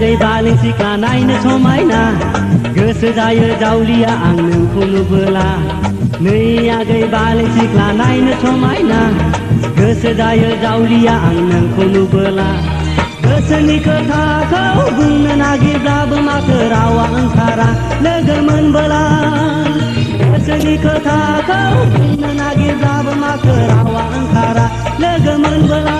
आगै बालें सिख्ला नायनो समायना गोसो जायो जावलिया आं नोंखौ नुबोला नै आगै बालें सिख्ला नायनो समायना गोसो जायो जावलिया आं नोंखौ नुबोला गोसोनि खोथाखौ बुंनो नागिरब्लाबो माथो रावा ओंखारा लोगो मोनबोला गोसोनि खोथाखौ बुंनो नागिरब्लाबो माथो रावा ओंखारा लोगो मोनबोला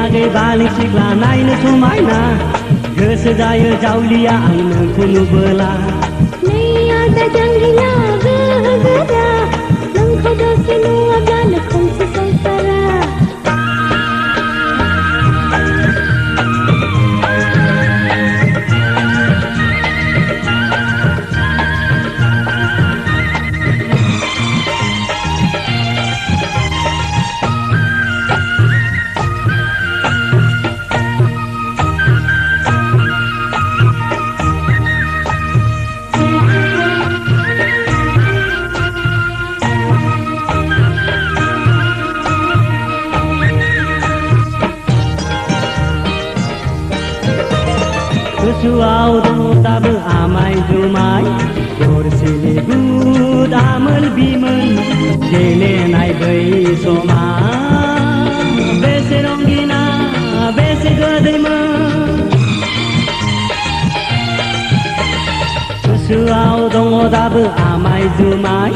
आगै बालें सिख्ला नायनो समायना गोसो जायो जावलिया आं नोंखौ नुबोला नै आदा जांगिला गोरा नोंखौ दसे नुवाब्लानो खोमसि संसारा गोसोआव दङ दाबो आमाय जुमाय गरसेनि गुद आमोल बिमोन गेलेनाय बै समा बेसे रंगिना बेसे गोदैमोन गोसोआव दङ दाबो आमाय जुमाय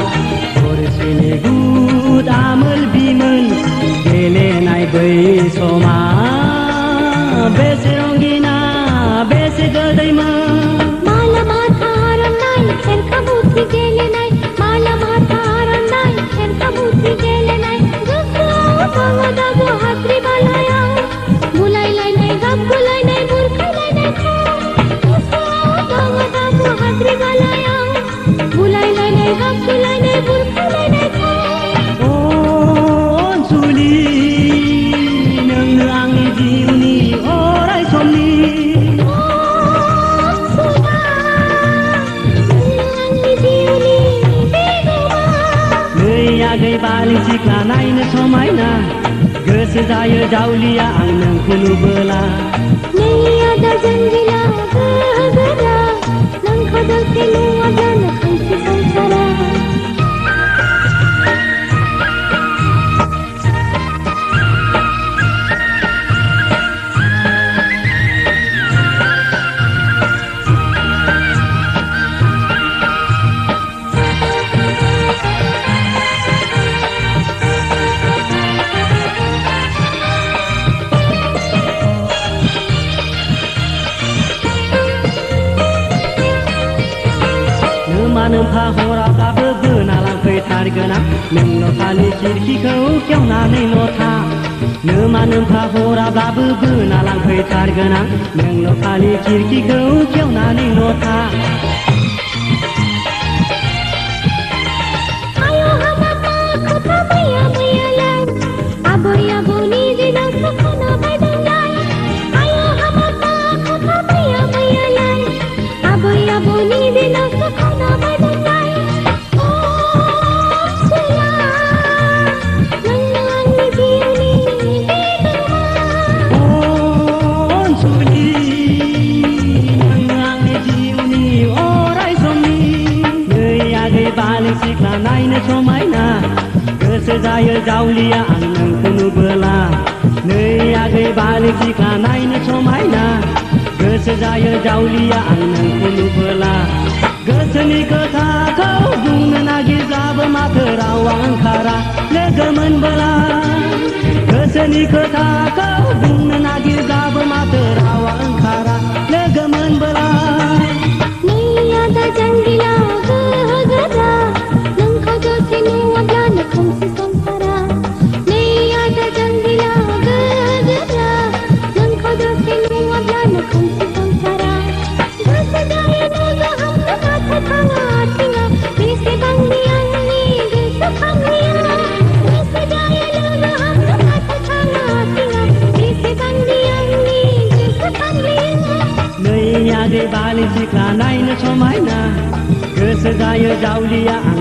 गरसेनि गुद आमोल बिमोन गेलेनाय बै समा बेसे रंगिना बेसे गोदैमोन माला माथा आर'नाइ खेरखा बुथि गेलेनाय माला माथा आर'नाइ खेरखा बुथि गेलेनाय गोसोआव दङ दाबो हाद्रि बालायाव बुलायलायनाय गाबगुलायनाय बुरखायलायनाय गोसोआव दङ दाबो हाद्रि बालायाव बुलायलायनाय गाबगुलायनाय बुरखायलायनाय अनसुलि नोंनो आंनि जिउनि अराय समनि आगै बालें सिख्ला नायनो समायना गोसो जायो जावलिया आं नोंखौ नुबोला नै आदा जांगिला गोरा नोंखौ दसे नुवाब्लानो खोमसि संसारा नोमफा हराब्लाबो बोना लांफैथारगोन आं नोंल' खालि खिरखिखौ खेवनानैल' था नोमफा हराब्लाबो बोना लांफैथारगोन आं नोंल' खालि खिरखिखौ खेवनानैल' था आयो हाबामा खोथा मैया मैयालाय आबै आबौनि दिनावसो खोनाबायदोंलाय आयो हाबामा खोथा मैया मैयालाय आबै आबौनि दिनावसो खोनाबायदोंलाय नोंनो आंनि जिउनि बिगोमा अनसुलि नोंनो आंनि जिउनि अराय समनि नै आगै बालें सिख्ला नायनो समायना गोसो जायो जावलिया आं नोंखौ नुबोला नै आगै बालें सिख्ला नायनो समायना गोसो जायो जावलिया आं नोंखौ नुबोला गोसोनि खोथाखौ बुंनो नागिरब्लाबो माथो रावा ओंखारा लोगो मोनबोला गोसोनि खोथाखौ बुंनो नागिरब्लाबो माथो रावा ओंखारा लोगो मोनबोला नै आदा जांगिला गोरा नोंखौ दसे नुवाब्लानो खोमसि संसारा नै आदा जांगिला गोरा नोंखौ दसे नुवाब्लानो खोमसि संसारा जायो जावलिया आं